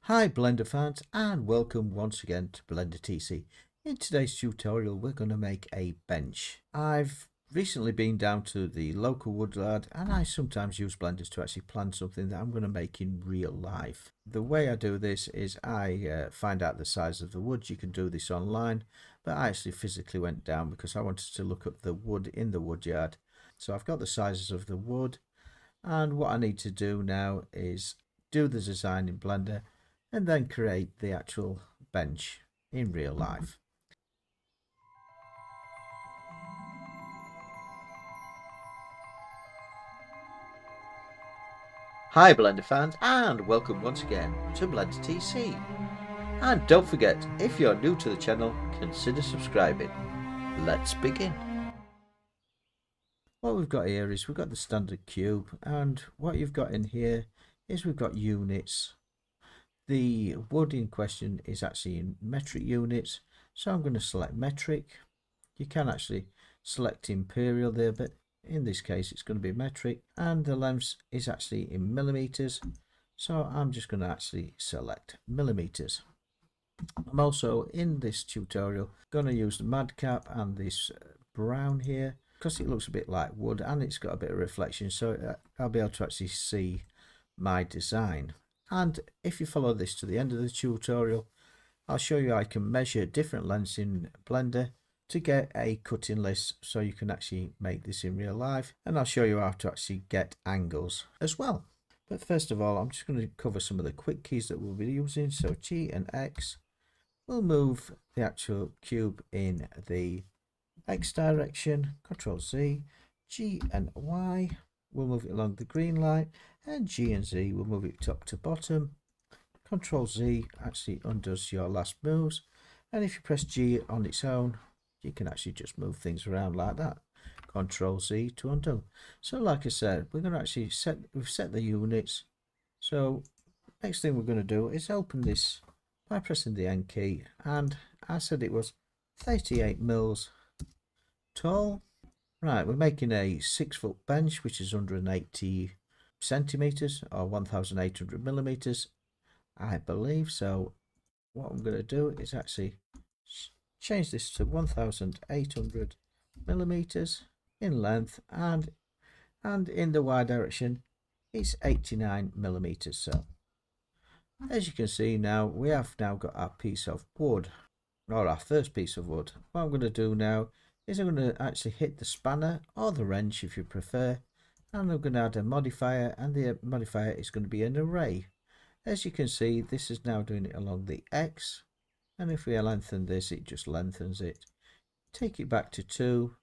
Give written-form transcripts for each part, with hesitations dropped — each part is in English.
Hi Blender fans, and welcome once again to Blender TC. In today's tutorial we're going to make a bench. I've recently been down to the local woodyard and I sometimes use blenders to actually plan something that I'm going to make in real life. The way I do this is I find out the size of the wood. You can do this online, but I actually physically went down because I wanted to look up the wood in the woodyard. So I've got the sizes of the wood, and what I need to do now is do the design in Blender and then create the actual bench in real life. Hi Blender fans, and welcome once again to Blender TC. And don't forget, if you're new to the channel, consider subscribing. Let's begin. What we've got here is we've got the standard cube, and what you've got in here is we've got units. The wood in question is actually in metric units, so I'm going to select metric. You can actually select imperial there, but in this case it's going to be metric, and the length is actually in millimeters, so I'm just going to actually select millimeters. I'm also in this tutorial going to use the madcap and this brown here because it looks a bit like wood and it's got a bit of reflection, so I'll be able to actually see my design. And if you follow this to the end of the tutorial, I'll show you how I can measure different lengths in Blender to get a cutting list so you can actually make this in real life, and I'll show you how to actually get angles as well. But first of all, I'm just going to cover some of the quick keys that we'll be using. So G and X will move the actual cube in the X direction. Control Z. G and Y will move it along the green line, and G and Z will move it top to bottom. Control Z actually undoes your last moves, and if you press G on its own, you can actually just move things around like that. Control Z to undo. So like I said, we're going to actually we've set the units. So next thing we're going to do is open this by pressing the N key, and I said it was 38 mils tall. Right, we're making a 6-foot bench, which is 180 centimeters or 1800 millimeters, I believe. So what I'm going to do is actually change this to 1800 millimeters in length, and in the Y direction it's 89 millimeters. So as you can see now, we have now got our piece of wood, or our first piece of wood. What I'm going to do now is I'm going to actually hit the spanner or the wrench if you prefer, and I'm going to add a modifier, and the modifier is going to be an array. As you can see, this is now doing it along the X, and if we lengthen this, it just lengthens it. Take it back to 2.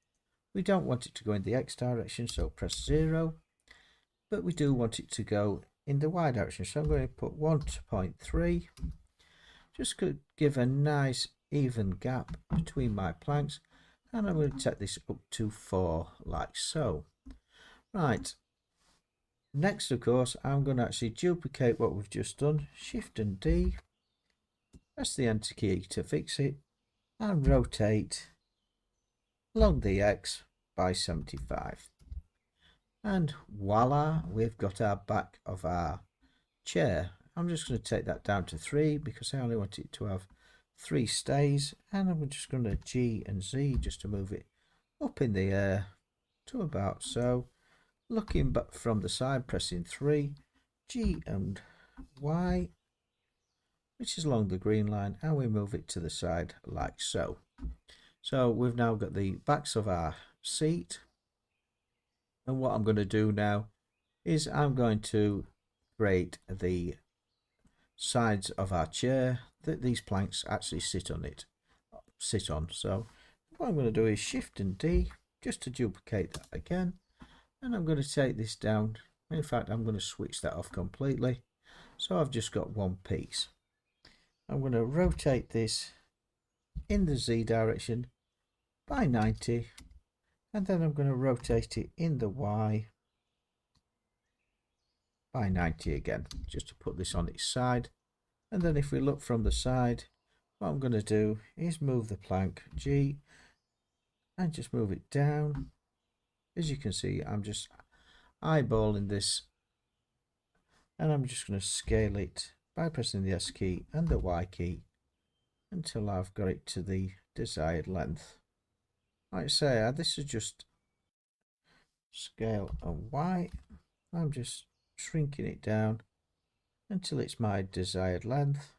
We don't want it to go in the X direction, so press 0, but we do want it to go in the Y direction, so I'm going to put 1.3. just to give a nice even gap between my planks, and I'm going to take this up to 4 like so. Right, next of course I'm going to actually duplicate what we've just done. Shift and D, press the enter key to fix it, and rotate along the X by 75, and voila, we've got our back of our chair. I'm just going to take that down to 3 because I only want it to have 3 stays, and I'm just going to G and Z just to move it up in the air to about so. Looking back from the side, pressing 3, G and Y, which is along the green line, and we move it to the side like so. So we've now got the backs of our seat, and what I'm going to do now is I'm going to create the sides of our chair that these planks actually sit on. So what I'm going to do is Shift and D just to duplicate that again, and I'm going to take this down. In fact, I'm going to switch that off completely, so I've just got one piece. I'm going to rotate this in the Z direction by 90, and then I'm going to rotate it in the Y by 90 again, just to put this on its side. And then if we look from the side, what I'm going to do is move the plank G and just move it down. As you can see, I'm just eyeballing this, and I'm just going to scale it by pressing the S key and the Y key until I've got it to the desired length. Like I say, this is just scale and Y. I'm just shrinking it down until it's my desired length,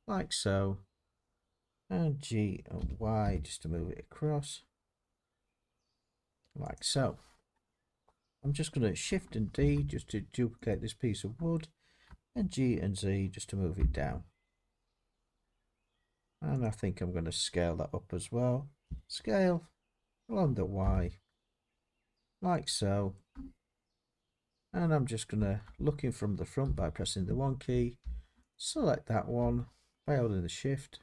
like so, and G and Y just to move it across, like so. I'm just going to Shift and D just to duplicate this piece of wood, and G and Z just to move it down. And I think I'm going to scale that up as well. Scale along the Y, like so. And I'm just going to, looking from the front by pressing the 1 key, select that one by holding the Shift.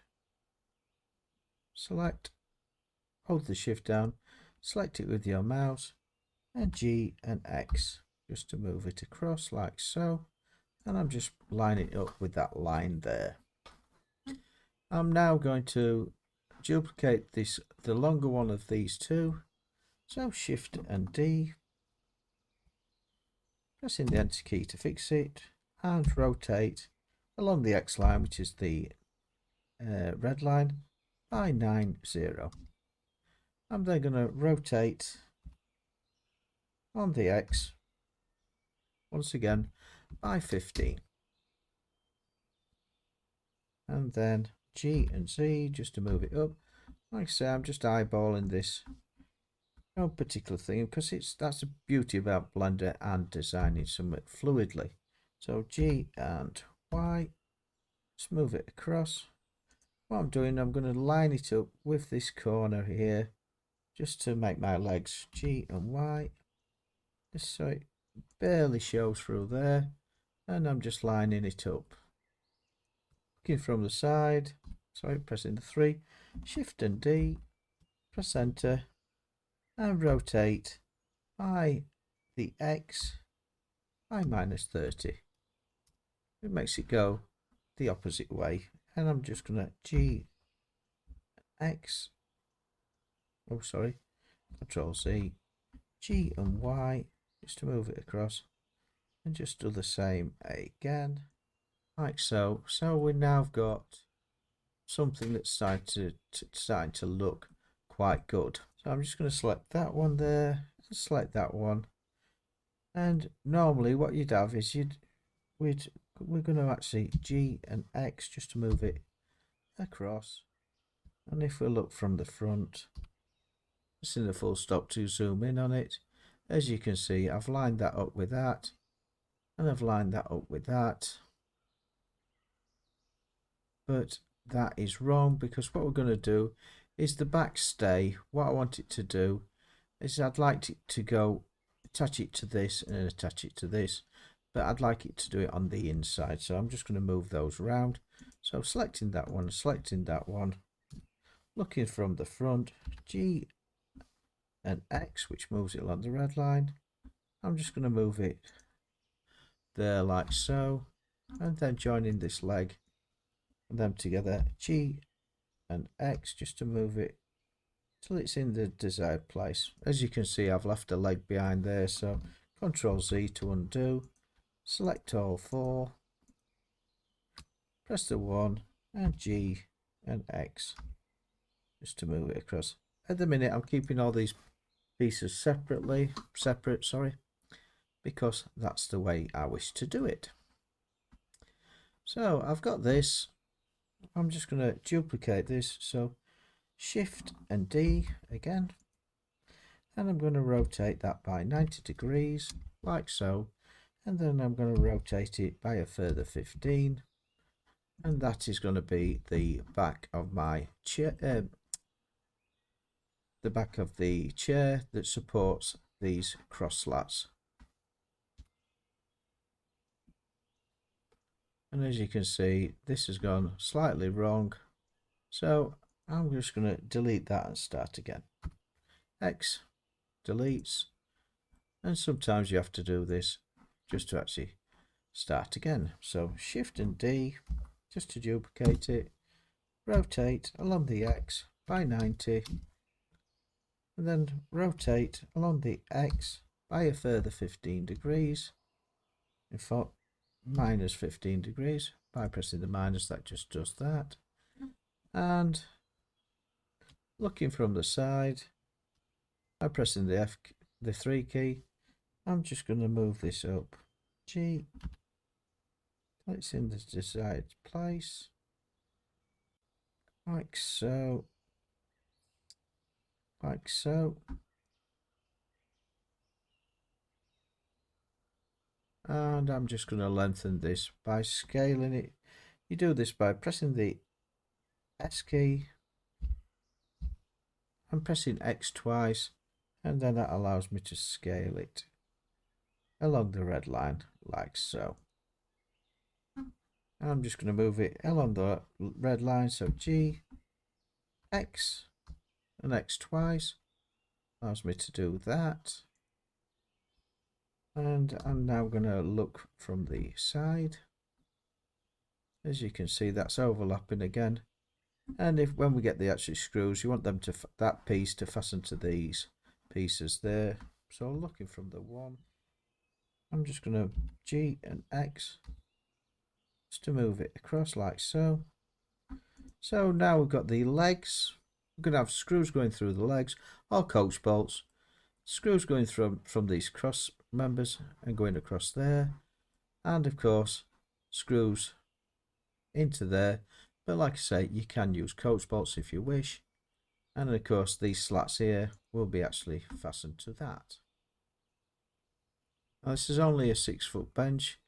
Select, hold the Shift down, select it with your mouse, and G and X just to move it across like so. And I'm just lining it up with that line there. I'm now going to duplicate this, the longer one of these two. So Shift and D, pressing the Enter key to fix it, and rotate along the X line, which is the red line, by 90. I'm then going to rotate on the X once again by 15, and then G and Z just to move it up. Like I say, I'm just eyeballing this, no particular thing, because that's the beauty about Blender and designing something fluidly. So G and Y, just move it across. What I'm doing, I'm going to line it up with this corner here, just to make my legs G and Y, just so it barely shows through there, and I'm just lining it up. Looking from the side, sorry, pressing the 3, Shift and D, press Enter, and rotate by the X by -30. It makes it go the opposite way, and I'm just going to G, X, oh sorry, Control C, G and Y, just to move it across, and just do the same again, like so. So we now got something that's starting to look quite good. So I'm just going to select that one there, and select that one, and normally what you'd have is we're going to actually G and X just to move it across. And if we look from the front, just in the full stop to zoom in on it, as you can see, I've lined that up with that, and I've lined that up with that. But that is wrong, because what we're going to do is the backstay. What I want it to do is I'd like it to go, attach it to this and then attach it to this, but I'd like it to do it on the inside. So I'm just going to move those around. So selecting that one, selecting that one, looking from the front, G and X, which moves it along the red line. I'm just going to move it there like so, and then joining this leg and them together, G and X, just to move it till it's in the desired place. As you can see, I've left a leg behind there, so Control Z to undo, select all four, press the 1 and G and X just to move it across. At the minute I'm keeping all these pieces separate, because that's the way I wish to do it. So I've got this, I'm just going to duplicate this, so Shift and D again, and I'm going to rotate that by 90 degrees like so, and then I'm going to rotate it by a further 15, and that is going to be the back of my chair, the back of the chair that supports these cross slats. And as you can see, this has gone slightly wrong, so I'm just going to delete that and start again. X deletes, and sometimes you have to do this just to actually start again. So Shift and D just to duplicate it, rotate along the X by 90, and then rotate along the X by a further 15 degrees. In fact, minus 15 degrees. By pressing the minus, that just does that. And looking from the side, by pressing the 3 key, I'm just going to move this up. G, it's in the desired place, like so, like so. And I'm just going to lengthen this by scaling it. You do this by pressing the S key and pressing X twice, and then that allows me to scale it along the red line like so. And I'm just going to move it along the red line, so G, X, and X twice allows me to do that. And I'm now going to look from the side. As you can see, that's overlapping again. And when we get the actual screws, you want them to that piece to fasten to these pieces there. So looking from the one, I'm just going to G and X just to move it across like so. So now we've got the legs. We're going to have screws going through the legs, or coach bolts. Screws going from these cross members and going across there, and of course screws into there. But like I say, you can use coach bolts if you wish, and of course these slats here will be actually fastened to that. Now, this is only a 6-foot bench,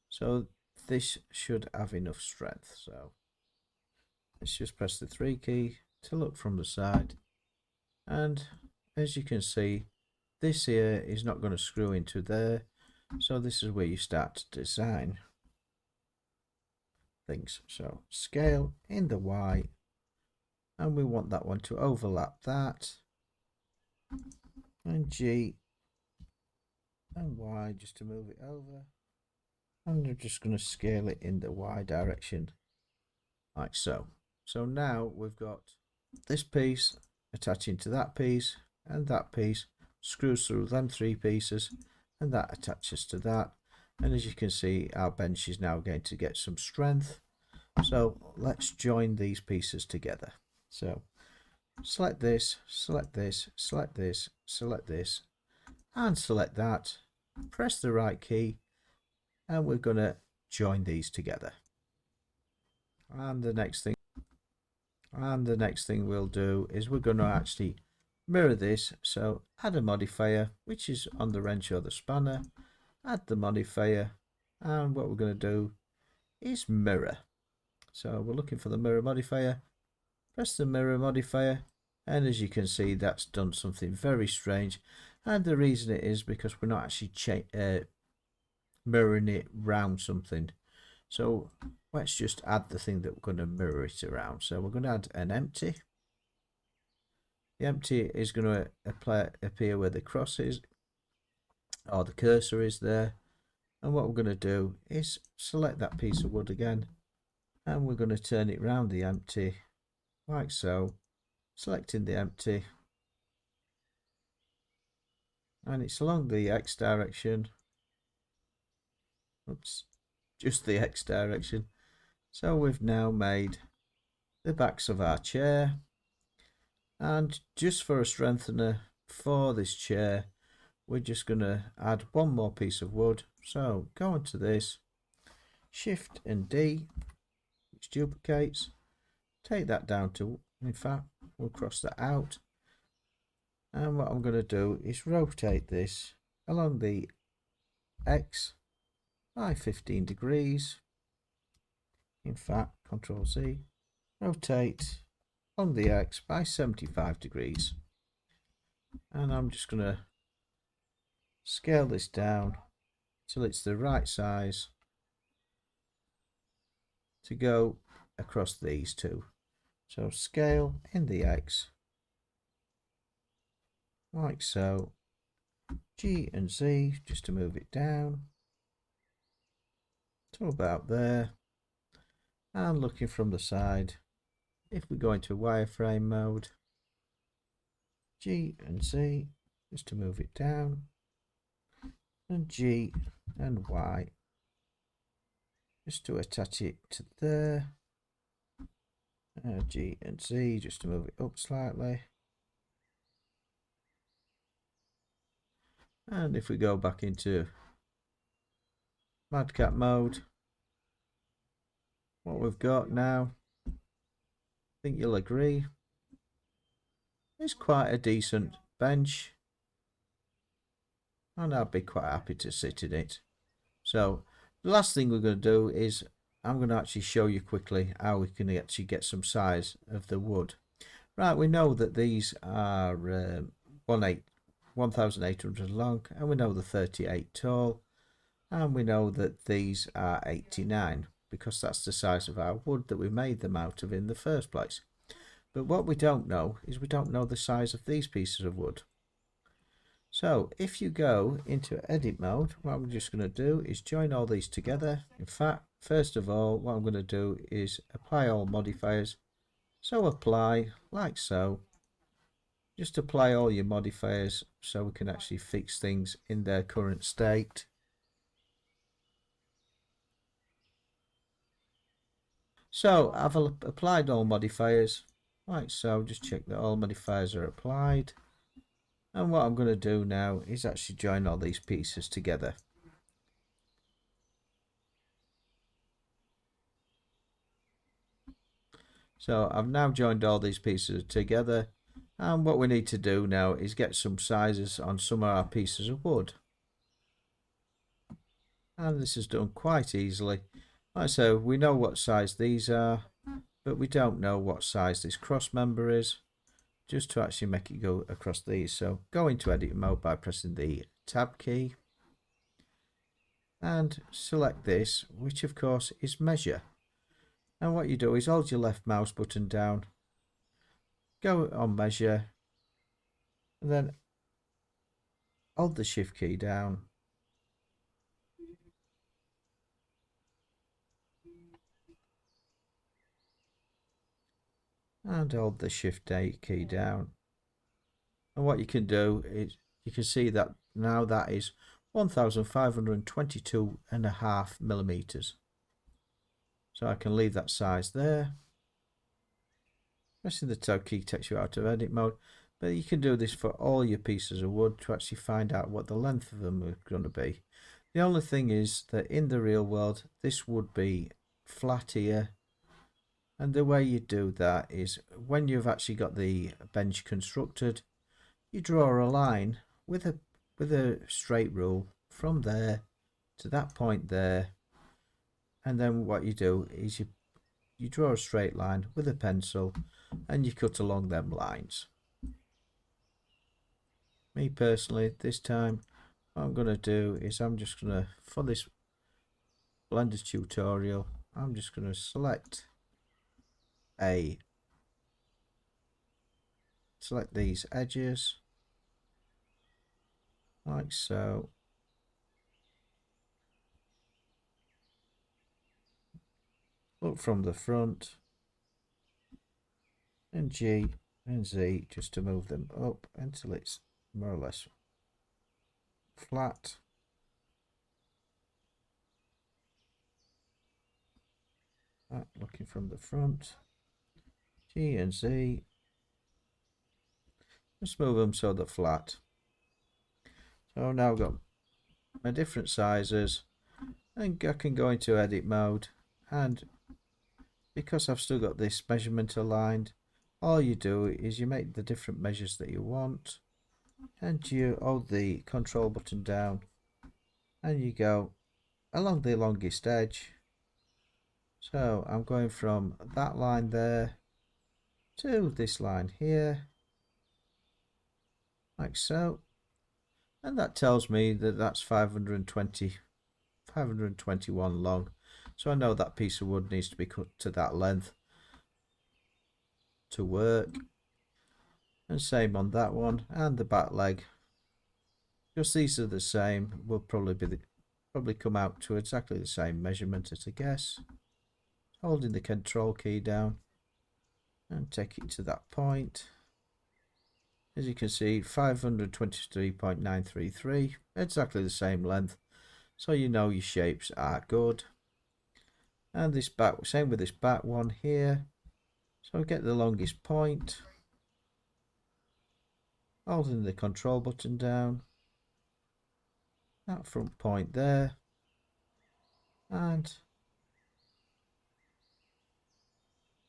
so this should have enough strength. So let's just press the 3 key to look from the side, and as you can see, this here is not going to screw into there, so this is where you start to design things. So scale in the Y, and we want that one to overlap that, and G and Y just to move it over, and we're just going to scale it in the Y direction like so. So now we've got this piece attaching to that piece, and that piece screws through them 3 pieces, and that attaches to that. And as you can see, our bench is now going to get some strength. So let's join these pieces together. So select this, select this, select this, select this, and select that. Press the right key, and we're going to join these together. And the next thing we'll do is we're going to actually mirror this. So add a modifier, which is on the wrench or the spanner. Add the modifier, and what we're going to do is mirror. So we're looking for the mirror modifier. Press the mirror modifier, and as you can see, that's done something very strange. And the reason it is because we're not actually mirroring it round something. So let's just add the thing that we're going to mirror it around. So we're going to add an empty. The empty is going to appear where the cross is, or the cursor is there. And what we're going to do is select that piece of wood again, and we're going to turn it round the empty like so, selecting the empty, and it's along the X direction. Oops, just the X direction. So we've now made the backs of our chair, and just for a strengthener for this chair, we're just going to add one more piece of wood. So go into this, Shift and D, which duplicates, take that down to, in fact, we'll cross that out. And what I'm going to do is rotate this along the X by 15 degrees. In fact, Control Z, rotate on the X by 75 degrees. And I'm just going to scale this down till it's the right size to go across these two. So scale in the X like so, G and Z just to move it down to about there. And looking from the side, if we go into wireframe mode, G and Z just to move it down, and G and Y just to attach it to there. G and Z just to move it up slightly. And if we go back into Madcat mode, what we've got now, I think you'll agree, is quite a decent bench. And I'd be quite happy to sit in it. So the last thing we're going to do is I'm going to actually show you quickly how we can actually get some size of the wood. Right, we know that these are 1,800 long, and we know the 38 tall, and we know that these are 89 because that's the size of our wood that we made them out of in the first place. But what we don't know is we don't know the size of these pieces of wood. So if you go into edit mode, what I'm just going to do is join all these together. In fact, first of all, what I'm going to do is apply all modifiers. So apply, like so. Just apply all your modifiers so we can actually fix things in their current state. So I've applied all modifiers, like so. Just check that all modifiers are applied. And what I'm going to do now is actually join all these pieces together. So I've now joined all these pieces together, and what we need to do now is get some sizes on some of our pieces of wood. And this is done quite easily. Like so, we know what size these are, but we don't know what size this cross member is, just to actually make it go across these. So go into edit mode by pressing the tab key and select this, which of course is measure. And what you do is hold your left mouse button down, go on measure, and then hold the shift key down. And hold the shift key down. And what you can do is you can see that now that is 1,522.5 millimeters. So I can leave that size there. Pressing the tab key takes you out of edit mode, but you can do this for all your pieces of wood to actually find out what the length of them are going to be. The only thing is that in the real world this would be flat here, and the way you do that is when you've actually got the bench constructed, you draw a line with a straight rule from there to that point there, and then what you do is you draw a straight line with a pencil and you cut along them lines. Me personally, this time what I'm going to do is I'm just going to, for this Blender tutorial, I'm just going to select these edges like so. Look from the front, and G and Z just to move them up until it's more or less flat. Looking from the front, G and Z, just move them so they're flat. So now I've got my different sizes, and I can go into edit mode, and because I've still got this measurement aligned, all you do is you make the different measures that you want, and you hold the control button down and you go along the longest edge. So I'm going from that line there to this line here, like so, and that tells me that that's 521 long. So I know that piece of wood needs to be cut to that length to work. And same on that one, and the back leg, because these are the same, will probably come out to exactly the same measurement as a guess. Holding the control key down and take it to that point. As you can see, 523.933, exactly the same length, so you know your shapes are good. And this back, same with this back one here. So get the longest point, holding the control button down, that front point there, and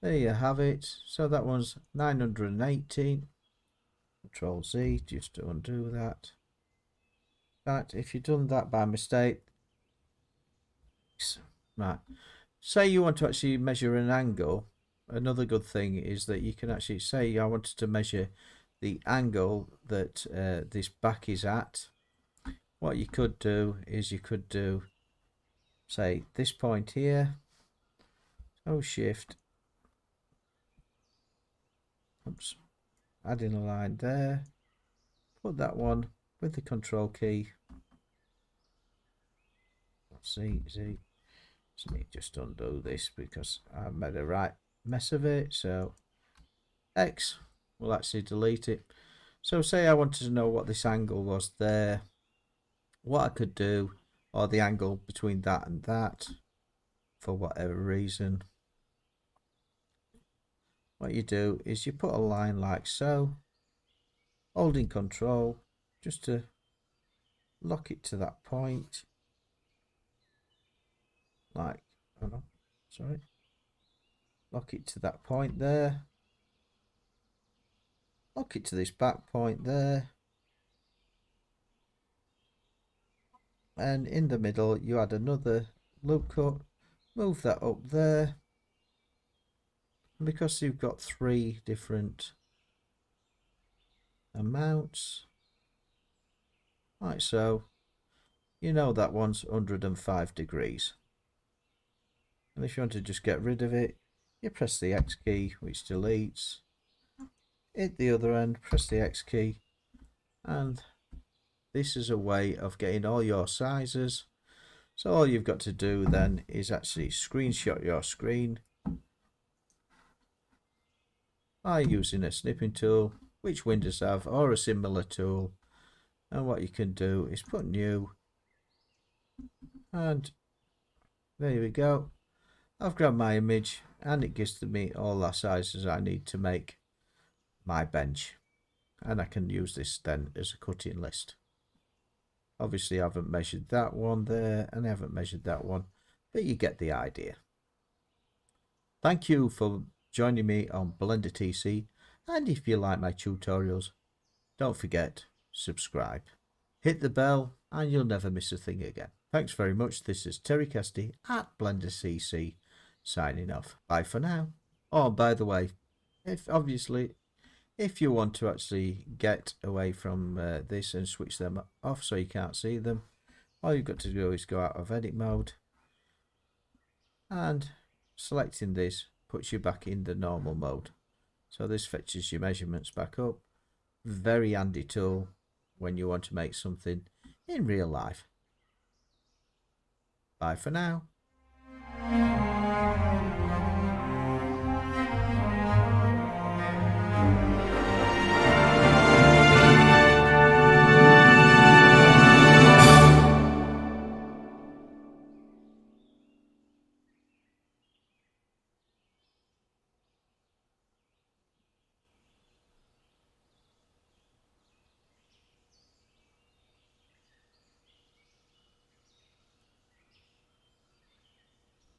there you have it. So that one's 918. Control Z just to undo that. But if you've done that by mistake, right. Say you want to actually measure an angle. Another good thing is that you can actually say I wanted to measure the angle that this back is at. What you could do is you could do, say, this point here. So shift. Oops. Adding a line there. Put that one with the control key. Z. Just need to just undo this because I made a right mess of it. So X will actually delete it. So say I wanted to know what this angle was there. What I could do, or the angle between that and that, for whatever reason. What you do is you put a line like so, holding control just to lock it to that point. Like, oh no, sorry. Lock it to that point there. Lock it to this back point there. And in the middle you add another loop cut, move that up there, and because you've got 3 different amounts like so, you know that one's 105 degrees. And if you want to just get rid of it, you press the X key, which deletes. Hit the other end, press the X key, and this is a way of getting all your sizes. So all you've got to do then is actually screenshot your screen by using a snipping tool, which Windows have, or a similar tool. And what you can do is put new, and there we go. I've grabbed my image and it gives me all the sizes I need to make my bench, and I can use this then as a cutting list. Obviously I haven't measured that one there and I haven't measured that one, but you get the idea. Thank you for joining me on Blender TC, and if you like my tutorials, don't forget, subscribe. Hit the bell and you'll never miss a thing again. Thanks very much. This is Terry Casty at Blender CC signing off. Bye for now. Oh, by the way, if you want to actually get away from this and switch them off so you can't see them, all you've got to do is go out of edit mode, and selecting this puts you back in the normal mode. So this fetches your measurements back up. Very handy tool when you want to make something in real life. Bye for now.